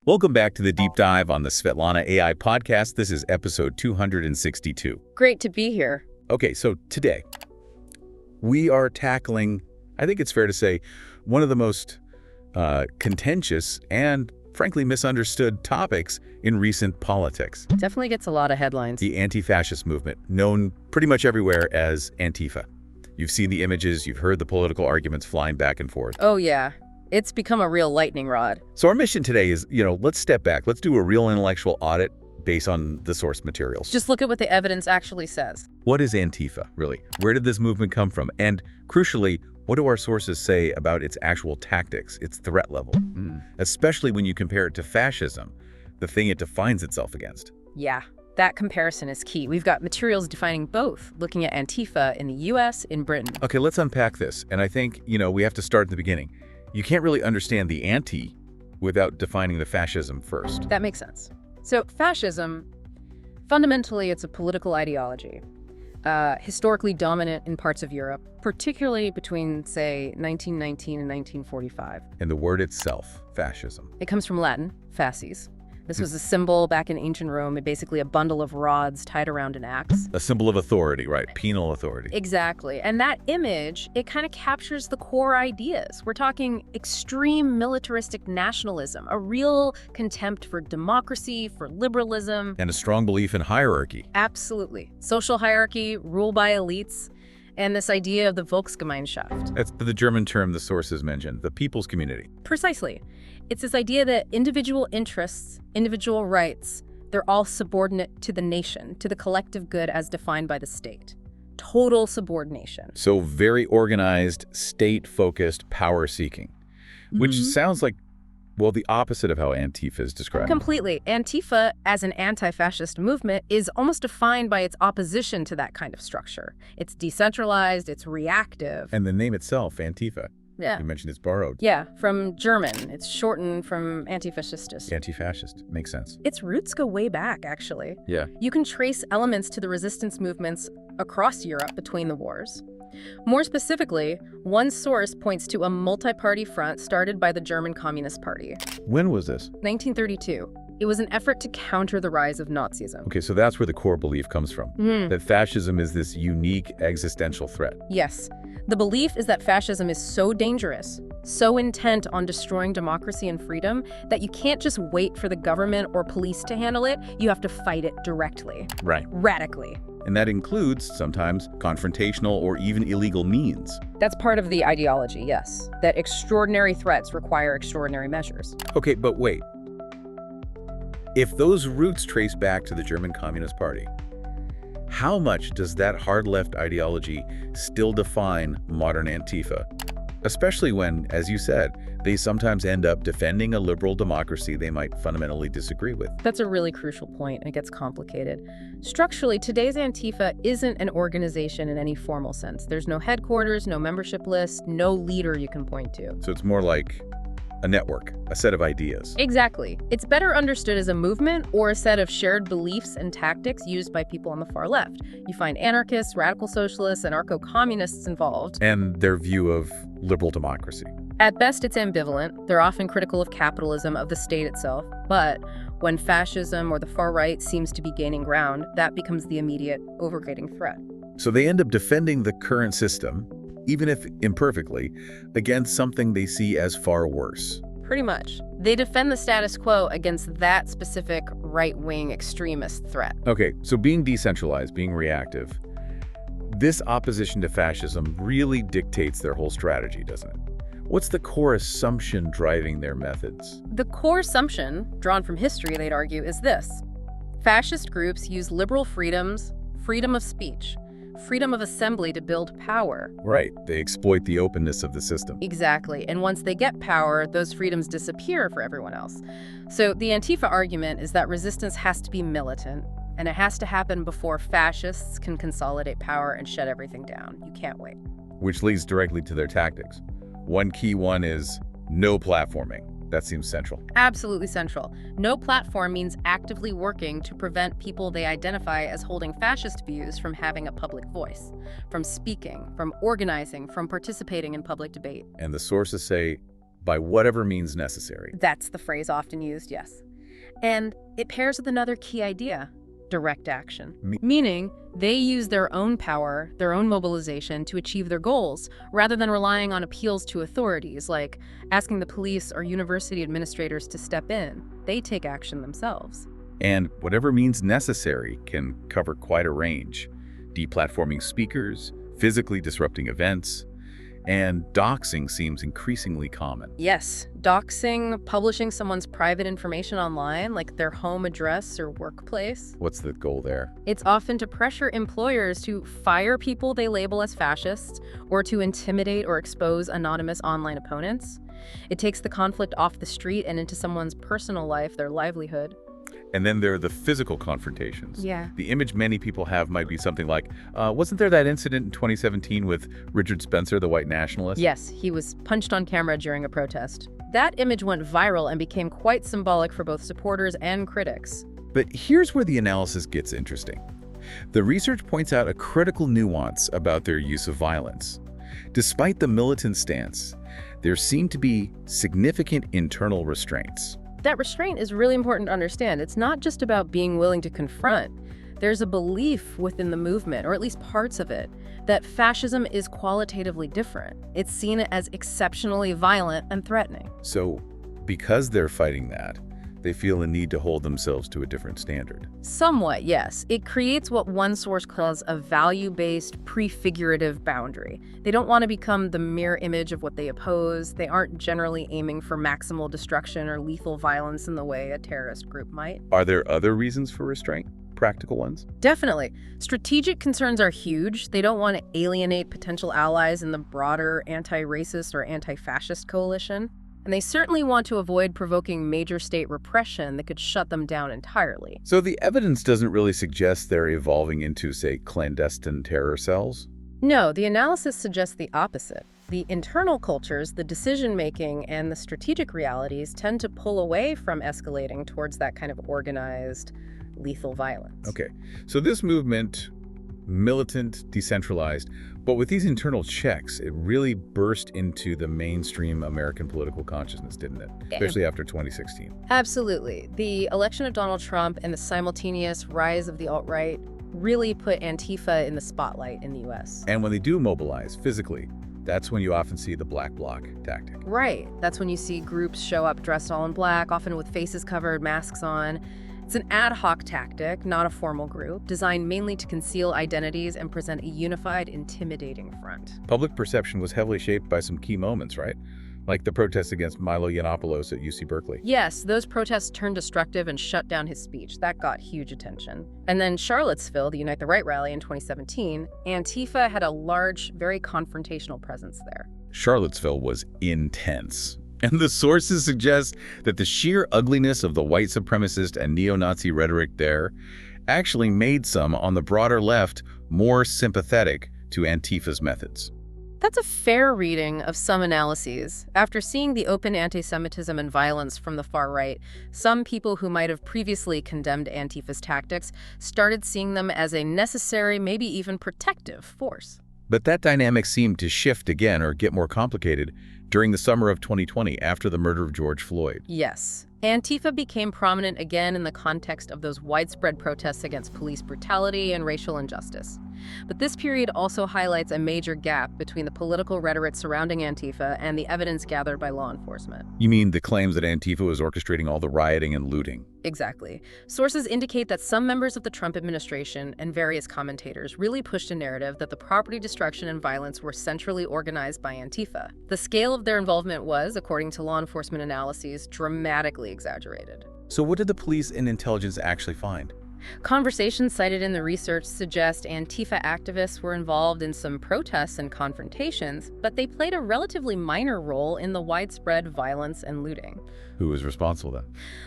Welcome back to the deep dive on the Swetlana AI podcast. This is episode 262. Great to be here. Okay, so today we are tackling, I think it's fair to say, one of the most contentious and frankly misunderstood topics in recent politics. Definitely gets a lot of headlines. The anti-fascist movement, known pretty much everywhere as Antifa. You've seen the images, you've heard the political arguments flying back and forth. Oh yeah, it's become a real lightning rod. So our mission today is, let's step back. Let's do a real intellectual audit based on the source materials. Just look at what the evidence actually says. What is Antifa, really? Where did this movement come from? And crucially, what do our sources say about its actual tactics, its threat level? Especially when you compare it to fascism, the thing it defines itself against. Yeah, that comparison is key. We've got materials defining both, looking at Antifa in the US, in Britain. Okay, let's unpack this. And I think, we have to start at the beginning. You can't really understand the anti without defining the fascism first. That makes sense. So fascism, fundamentally, it's a political ideology, historically dominant in parts of Europe, particularly between, say, 1919 and 1945. And the word itself, fascism. It comes from Latin, fasces. This was a symbol back in ancient Rome, basically a bundle of rods tied around an axe. A symbol of authority, right? Penal authority. Exactly. And that image, it kind of captures the core ideas. We're talking extreme militaristic nationalism, a real contempt for democracy, for liberalism. And a strong belief in hierarchy. Absolutely. Social hierarchy, rule by elites, and this idea of the Volksgemeinschaft. That's the German term the sources mentioned, the people's community. Precisely. It's this idea that individual interests, individual rights, they're all subordinate to the nation, to the collective good as defined by the state. Total subordination. So very organized, state-focused, power-seeking, which sounds like, well, the opposite of how Antifa is described. Completely. Antifa, as an anti-fascist movement, is almost defined by its opposition to that kind of structure. It's decentralized, it's reactive. And the name itself, Antifa. Yeah. You mentioned it's borrowed. Yeah, from German. It's shortened from anti-fascistus. Anti-fascist. Makes sense. Its roots go way back, actually. Yeah. You can trace elements to the resistance movements across Europe between the wars. More specifically, one source points to a multi-party front started by the German Communist Party. When was this? 1932. It was an effort to counter the rise of Nazism. Okay, so that's where the core belief comes from, that fascism is this unique existential threat. Yes. The belief is that fascism is so dangerous, so intent on destroying democracy and freedom, that you can't just wait for the government or police to handle it. You have to fight it directly. Right. Radically. And that includes, sometimes, confrontational or even illegal means. That's part of the ideology, yes. That extraordinary threats require extraordinary measures. Okay, but wait. If those roots trace back to the German Communist Party, how much does that hard-left ideology still define modern Antifa? Especially when, as you said, they sometimes end up defending a liberal democracy they might fundamentally disagree with. That's a really crucial point, and it gets complicated. Structurally, today's Antifa isn't an organization in any formal sense. There's no headquarters, no membership list, no leader you can point to. So it's more like a network, a set of ideas. Exactly. It's better understood as a movement or a set of shared beliefs and tactics used by people on the far left. You find anarchists, radical socialists, anarcho-communists involved. And their view of liberal democracy. At best, it's ambivalent. They're often critical of capitalism, of the state itself. But when fascism or the far right seems to be gaining ground, that becomes the immediate, overriding threat. So they end up defending the current system, even if imperfectly, against something they see as far worse. Pretty much. They defend the status quo against that specific right-wing extremist threat. Okay, so being decentralized, being reactive, this opposition to fascism really dictates their whole strategy, doesn't it? What's the core assumption driving their methods? The core assumption, drawn from history, they'd argue, is this. Fascist groups use liberal freedoms, freedom of speech, freedom of assembly to build power. Right. They exploit the openness of the system. Exactly. And once they get power, those freedoms disappear for everyone else. So the Antifa argument is that resistance has to be militant, and it has to happen before fascists can consolidate power and shut everything down. You can't wait. Which leads directly to their tactics. One key one is no platforming. That seems central. Absolutely central. No platform means actively working to prevent people they identify as holding fascist views from having a public voice, from speaking, from organizing, from participating in public debate. And the sources say By whatever means necessary. That's the phrase often used, yes. And it pairs with another key idea: direct action. Meaning, they use their own power, their own mobilization to achieve their goals, rather than relying on appeals to authorities, like asking the police or university administrators to step in. They take action themselves. And whatever means necessary can cover quite a range. Deplatforming speakers, physically disrupting events, and doxing seems increasingly common. Yes, doxing, publishing someone's private information online, like their home address or workplace. What's the goal there? It's often to pressure employers to fire people they label as fascists or to intimidate or expose anonymous online opponents. It takes the conflict off the street and into someone's personal life, their livelihood. And then there are the physical confrontations. Yeah. The image many people have might be something like, wasn't there that incident in 2017 with Richard Spencer, the white nationalist? Yes, he was punched on camera during a protest. That image went viral and became quite symbolic for both supporters and critics. But here's where the analysis gets interesting. The research points out a critical nuance about their use of violence. Despite the militant stance, there seem to be significant internal restraints. That restraint is really important to understand. It's not just about being willing to confront. There's a belief within the movement, or at least parts of it, that fascism is qualitatively different. It's seen as exceptionally violent and threatening. So, because they're fighting that, they feel a need to hold themselves to a different standard. Somewhat, yes. It creates what one source calls a value-based, prefigurative boundary. They don't want to become the mirror image of what they oppose. They aren't generally aiming for maximal destruction or lethal violence in the way a terrorist group might. Are there other reasons for restraint? Practical ones? Definitely. Strategic concerns are huge. They don't want to alienate potential allies in the broader anti-racist or anti-fascist coalition. And they certainly want to avoid provoking major state repression that could shut them down entirely. So the evidence doesn't really suggest they're evolving into, say, clandestine terror cells? No, the analysis suggests the opposite. The internal cultures, the decision-making, and the strategic realities tend to pull away from escalating towards that kind of organized, lethal violence. Okay, so this movement, militant, decentralized, but with these internal checks, it really burst into the mainstream American political consciousness, didn't it? Especially after 2016. Absolutely. The election of Donald Trump and the simultaneous rise of the alt-right really put Antifa in the spotlight in the U.S. And when they do mobilize physically, that's when you often see the black bloc tactic. Right. That's when you see groups show up dressed all in black, often with faces covered, masks on. It's an ad hoc tactic, not a formal group, designed mainly to conceal identities and present a unified, intimidating front. Public perception was heavily shaped by some key moments, right? Like the protests against Milo Yiannopoulos at UC Berkeley. Yes, those protests turned destructive and shut down his speech. That got huge attention. And then Charlottesville, the Unite the Right rally in 2017, Antifa had a large, very confrontational presence there. Charlottesville was intense. And the sources suggest that the sheer ugliness of the white supremacist and neo-Nazi rhetoric there actually made some on the broader left more sympathetic to Antifa's methods. That's a fair reading of some analyses. After seeing the open anti-Semitism and violence from the far right, some people who might have previously condemned Antifa's tactics started seeing them as a necessary, maybe even protective force. But that dynamic seemed to shift again or get more complicated during the summer of 2020 after the murder of George Floyd. Yes. Antifa became prominent again in the context of those widespread protests against police brutality and racial injustice. But this period also highlights a major gap between the political rhetoric surrounding Antifa and the evidence gathered by law enforcement. You mean the claims that Antifa was orchestrating all the rioting and looting? Exactly. Sources indicate that some members of the Trump administration and various commentators really pushed a narrative that the property destruction and violence were centrally organized by Antifa. The scale of their involvement was, according to law enforcement analyses, dramatically exaggerated. So what did the police and intelligence actually find? Conversations cited in the research suggest Antifa activists were involved in some protests and confrontations, but they played a relatively minor role in the widespread violence and looting. Who was responsible then?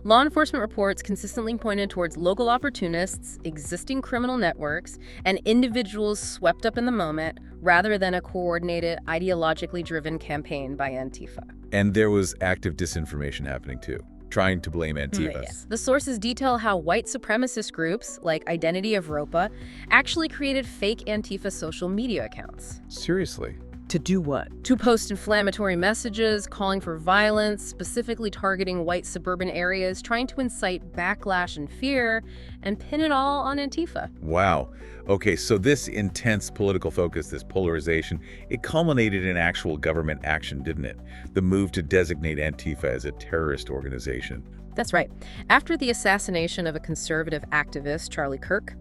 Law enforcement reports consistently pointed towards local opportunists, existing criminal networks, and individuals swept up in the moment, rather than a coordinated, ideologically driven campaign by Antifa. And there was active disinformation happening too, trying to blame Antifa. Yes. The sources detail how white supremacist groups, like Identity of Europa, actually created fake Antifa social media accounts. Seriously? To do what? To post inflammatory messages, calling for violence, specifically targeting white suburban areas, trying to incite backlash and fear, and pin it all on Antifa. Wow. Okay, so this intense political focus, this polarization, it culminated in actual government action, didn't it? The move to designate Antifa as a terrorist organization. That's right. After the assassination of a conservative activist, Charlie Kirk,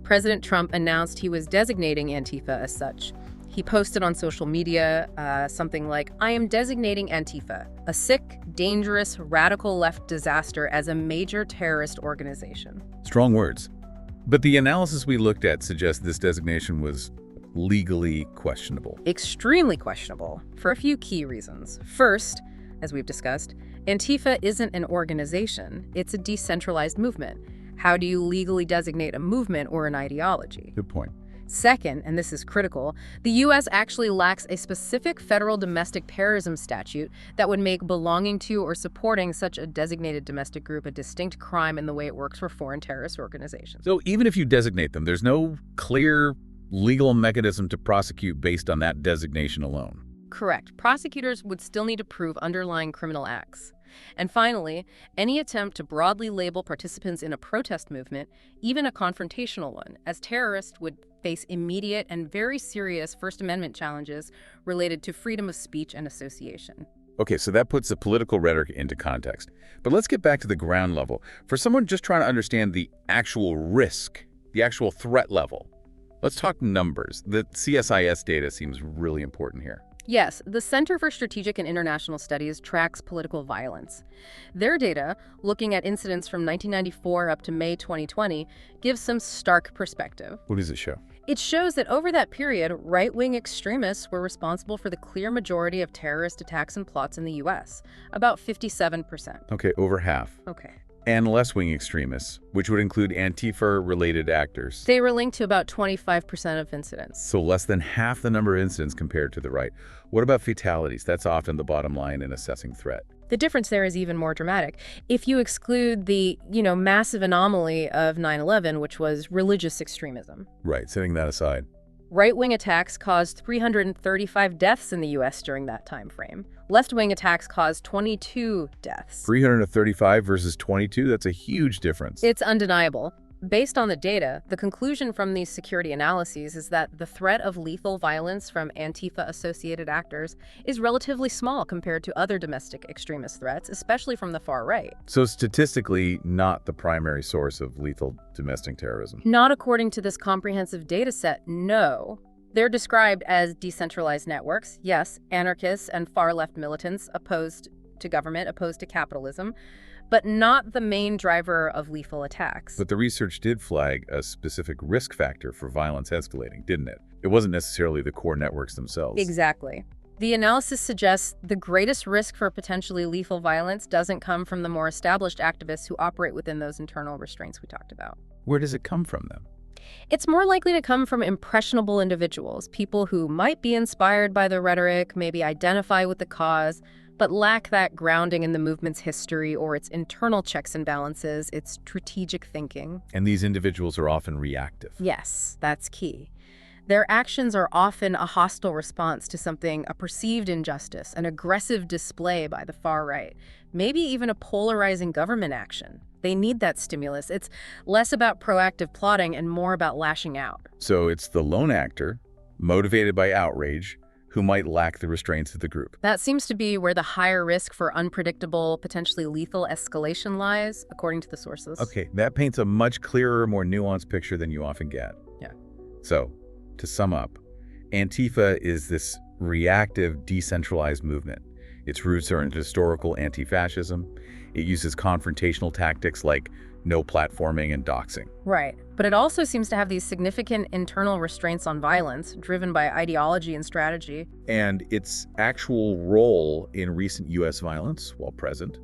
President Trump announced he was designating Antifa as such. He posted on social media something like, "I am designating Antifa, a sick, dangerous, radical left disaster, as a major terrorist organization." Strong words. But the analysis we looked at suggests this designation was legally questionable. Extremely questionable, for a few key reasons. First, as we've discussed, Antifa isn't an organization, it's a decentralized movement. How do you legally designate a movement or an ideology? Good point. Second, and this is critical, the U.S. actually lacks a specific federal domestic terrorism statute that would make belonging to or supporting such a designated domestic group a distinct crime in the way it works for foreign terrorist organizations. So even if you designate them, there's no clear legal mechanism to prosecute based on that designation alone. Correct. Prosecutors would still need to prove underlying criminal acts. And finally, any attempt to broadly label participants in a protest movement, even a confrontational one, as terrorists would face immediate and very serious First Amendment challenges related to freedom of speech and association. Okay, so that puts the political rhetoric into context. But let's get back to the ground level. For someone just trying to understand the actual risk, the actual threat level, let's talk numbers. The CSIS data seems really important here. Yes, the Center for Strategic and International Studies tracks political violence. Their data, looking at incidents from 1994 up to May 2020, gives some stark perspective. What does it show? It shows that over that period, right-wing extremists were responsible for the clear majority of terrorist attacks and plots in the U.S., about 57%. Okay, over half. Okay. And left-wing extremists, which would include Antifa-related actors. They were linked to about 25% of incidents. So less than half the number of incidents compared to the right. What about fatalities? That's often the bottom line in assessing threat. The difference there is even more dramatic. If you exclude the, massive anomaly of 9/11, which was religious extremism. Right, setting that aside. Right-wing attacks caused 335 deaths in the U.S. during that time frame. Left-wing attacks caused 22 deaths. 335 versus 22, that's a huge difference. It's undeniable. Based on the data, the conclusion from these security analyses is that the threat of lethal violence from Antifa-associated actors is relatively small compared to other domestic extremist threats, especially from the far right. So statistically, not the primary source of lethal domestic terrorism. Not according to this comprehensive data set, no. They're described as decentralized networks, yes, anarchists and far-left militants opposed to government, opposed to capitalism, but not the main driver of lethal attacks. But the research did flag a specific risk factor for violence escalating, didn't it? It wasn't necessarily the core networks themselves. Exactly. The analysis suggests the greatest risk for potentially lethal violence doesn't come from the more established activists who operate within those internal restraints we talked about. Where does it come from, then? It's more likely to come from impressionable individuals, people who might be inspired by the rhetoric, maybe identify with the cause, but lack that grounding in the movement's history or its internal checks and balances, its strategic thinking. And these individuals are often reactive. Yes, that's key. Their actions are often a hostile response to something, a perceived injustice, an aggressive display by the far right, maybe even a polarizing government action. They need that stimulus. It's less about proactive plotting and more about lashing out. So it's the lone actor, motivated by outrage, who might lack the restraints of the group. That seems to be where the higher risk for unpredictable, potentially lethal escalation lies, according to the sources. Okay, that paints a much clearer, more nuanced picture than you often get. Yeah. So, to sum up, Antifa is this reactive, decentralized movement. Its roots are in historical anti-fascism. It uses confrontational tactics like no platforming and doxing. Right. But it also seems to have these significant internal restraints on violence, driven by ideology and strategy. And its actual role in recent U.S. violence, while present,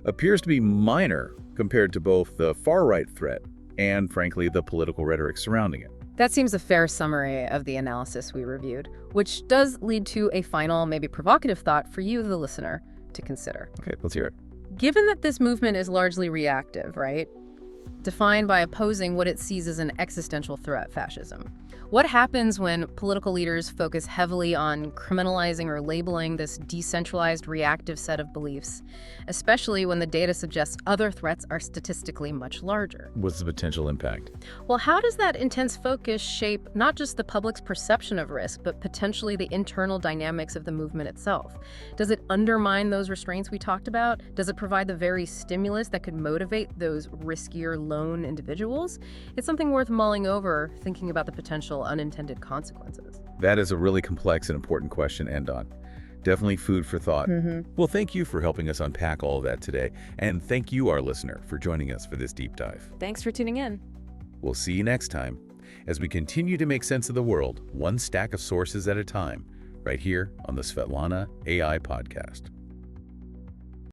appears to be minor compared to both the far-right threat and, frankly, the political rhetoric surrounding it. That seems a fair summary of the analysis we reviewed, which does lead to a final, maybe provocative thought for you, the listener, to consider. Okay, let's hear it. Given that this movement is largely reactive, right? defined by opposing what it sees as an existential threat, fascism. What happens when political leaders focus heavily on criminalizing or labeling this decentralized reactive set of beliefs, especially when the data suggests other threats are statistically much larger? What's the potential impact? Well, how does that intense focus shape not just the public's perception of risk, but potentially the internal dynamics of the movement itself? Does it undermine those restraints we talked about? Does it provide the very stimulus that could motivate those riskier lone individuals? It's something worth mulling over, thinking about the potential unintended consequences. That is a really complex and important question to end on. Definitely food for thought. Well, thank you for helping us unpack all of that today. And thank you, our listener, for joining us for this deep dive. Thanks for tuning in. We'll see you next time as we continue to make sense of the world, one stack of sources at a time, right here on the Swetlana AI Podcast.